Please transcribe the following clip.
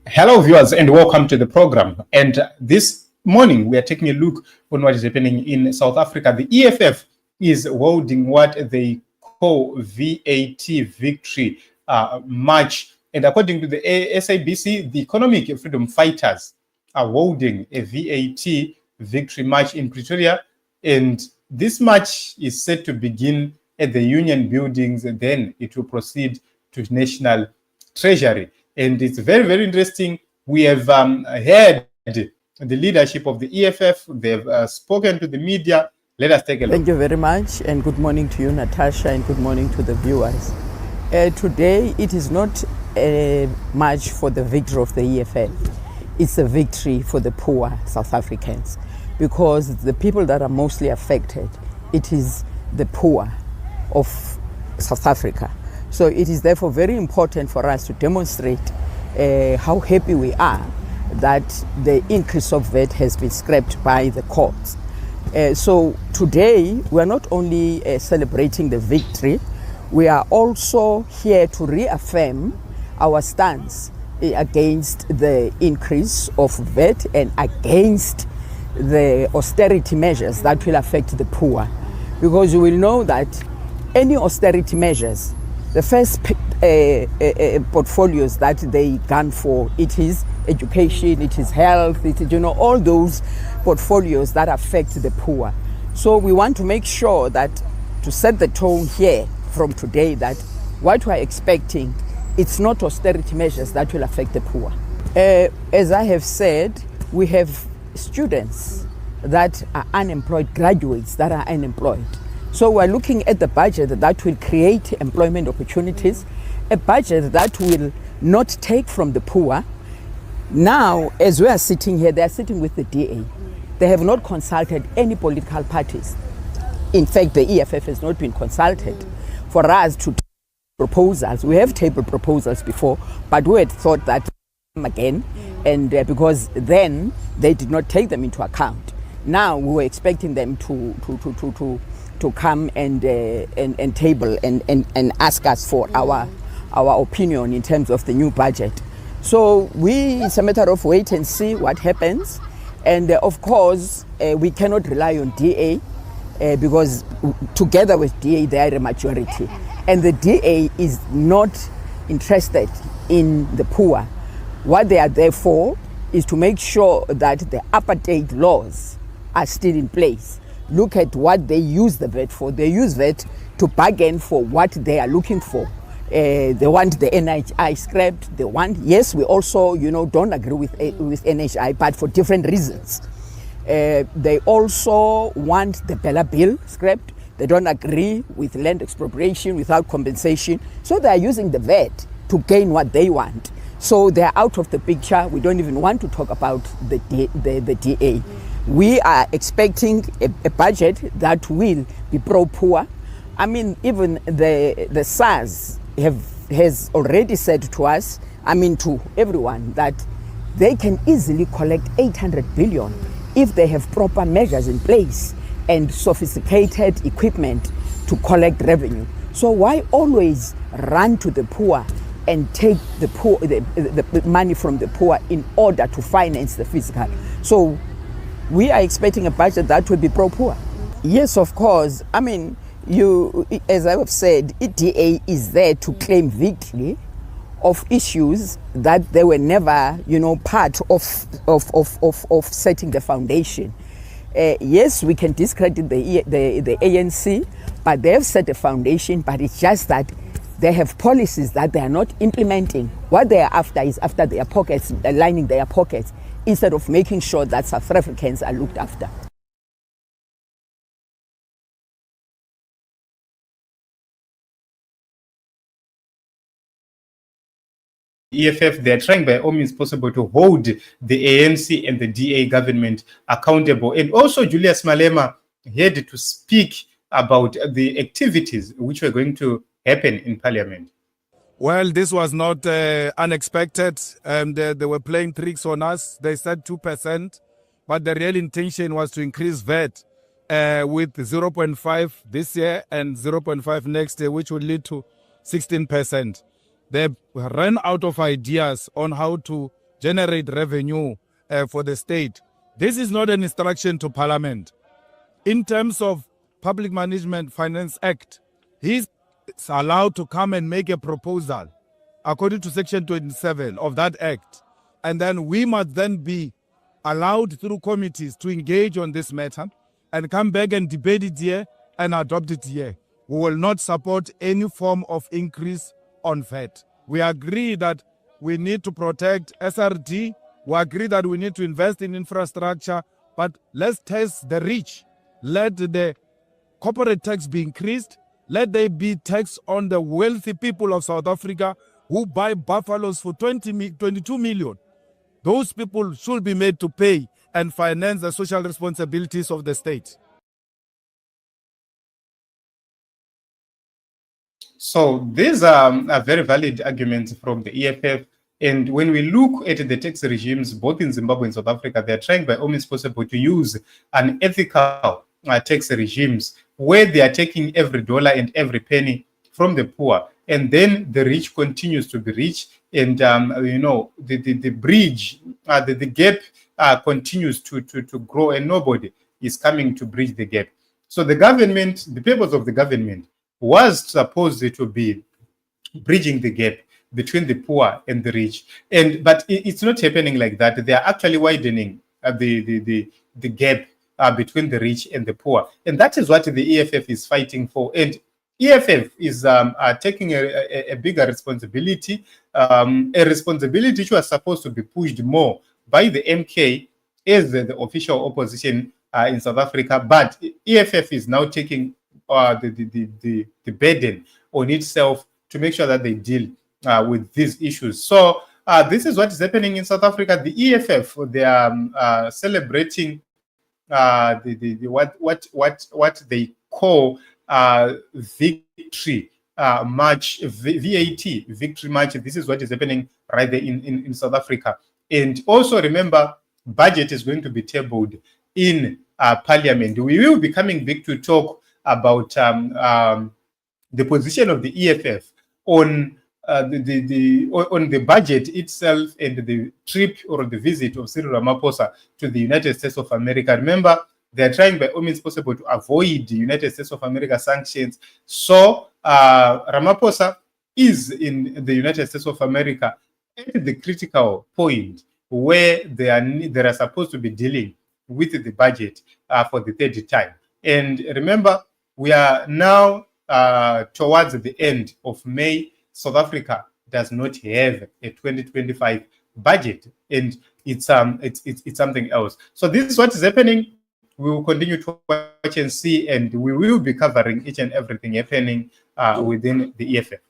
Hello, viewers, and welcome to the program. And this morning, we are taking a look on what is happening in South Africa. The EFF is holding what they call VAT Victory March. And according to the SABC, the Economic Freedom Fighters are holding a VAT Victory March in Pretoria. And this march is set to begin at the Union Buildings, and then it will proceed to National Treasury. And it's very, very interesting. We have heard the leadership of the EFF. They've spoken to the media. Let us take a look. Thank you very much, and good morning to you, Natasha, and good morning to the viewers. Today, it is not a march for the victory of the EFF. It's a victory for the poor South Africans, because the people that are mostly affected, it is the poor of South Africa. So it is therefore very important for us to demonstrate how happy we are that the increase of VAT has been scrapped by the courts. So today we are not only celebrating the victory, we are also here to reaffirm our stance against the increase of VAT and against the austerity measures that will affect the poor. Because you will know that any austerity measures, the first portfolios that they gun for, it is education, it is health, it is, all those portfolios that affect the poor. So we want to make sure that, to set the tone here from today, that what we're expecting, it's not austerity measures that will affect the poor. As I have said, we have students that are unemployed, graduates that are unemployed. So we're looking at the budget that will create employment opportunities, a budget that will not take from the poor. Now, as we are sitting here, they are sitting with the DA. They have not consulted any political parties. In fact, the EFF has not been consulted for us to take proposals. We have tabled proposals before, but we had thought that again, and because then they did not take them into account. Now we were expecting them to come and table and ask us for our opinion in terms of the new budget. So it's a matter of wait and see what happens. And of course, we cannot rely on DA because together with DA, they are a majority. And the DA is not interested in the poor. What they are there for is to make sure that the apartheid laws are still in place. Look at what they use the VAT for. They use VAT to bargain for what they are looking for. They want the NHI scrapped. They want, yes, we also, don't agree with NHI, but for different reasons. They also want the Bella Bill scrapped. They don't agree with land expropriation without compensation. So they are using the VAT to gain what they want. So they are out of the picture. We don't even want to talk about the DA. We are expecting a budget that will be pro-poor. I mean, even the SARS has already said to us, to everyone, that they can easily collect 800 billion if they have proper measures in place and sophisticated equipment to collect revenue. So why always run to the poor and take the money from the poor in order to finance the fiscal? So we are expecting a budget that will be pro-poor. Yes, of course. As I have said, EDA is there to claim victory of issues that they were never, part of setting the foundation. Yes, we can discredit the ANC, but they have set a foundation, but it's just that they have policies that they are not implementing. What they are after is after their pockets, lining their pockets, instead of making sure that South Africans are looked after. EFF, they are trying by all means possible to hold the ANC and the DA government accountable. And also Julius Malema had to speak about the activities which were going to happen in Parliament. Well, this was not unexpected. They were playing tricks on us. They said 2%, but the real intention was to increase VAT with 0.5 this year and 0.5 next year, which would lead to 16%. They ran out of ideas on how to generate revenue for the state. This is not an instruction to Parliament. In terms of Public Management Finance Act, he's allowed to come and make a proposal according to Section 27 of that Act. And then we must then be allowed through committees to engage on this matter and come back and debate it here and adopt it here. We will not support any form of increase on VAT. We agree that we need to protect SRD. We agree that we need to invest in infrastructure, but let's test the rich. Let the corporate tax be increased. Let there be tax on the wealthy people of South Africa who buy buffaloes for 22 million. Those people should be made to pay and finance the social responsibilities of the state. So these are very valid arguments from the EFF. And when we look at the tax regimes, both in Zimbabwe and South Africa, they're trying by all means possible to use unethical tax regimes where they are taking every dollar and every penny from the poor. And then the rich continues to be rich. And, the bridge, the gap continues to grow, and nobody is coming to bridge the gap. So the government, the purpose of the government was supposed to be bridging the gap between the poor and the rich. But it's not happening like that. They are actually widening the gap between the rich and the poor. And that is what the EFF is fighting for. And EFF is taking a bigger responsibility, a responsibility which was supposed to be pushed more by the MK as the official opposition in South Africa. But EFF is now taking the burden on itself to make sure that they deal with these issues. So this is what is happening in South Africa. The EFF, they are celebrating what they call victory march, VAT victory march. This is what is happening right there in South Africa. And also remember, budget is going to be tabled in Parliament. We will be coming back to talk about the position of the EFF on the budget itself and the trip or the visit of Cyril Ramaphosa to the United States of America. Remember, they're trying by all means possible to avoid the United States of America sanctions. So Ramaphosa is in the United States of America at the critical point where they are supposed to be dealing with the budget for the third time. And remember, we are now towards the end of May. South Africa does not have a 2025 budget, and it's something else. So this is what is happening. We will continue to watch and see, and we will be covering each and everything happening within the EFF.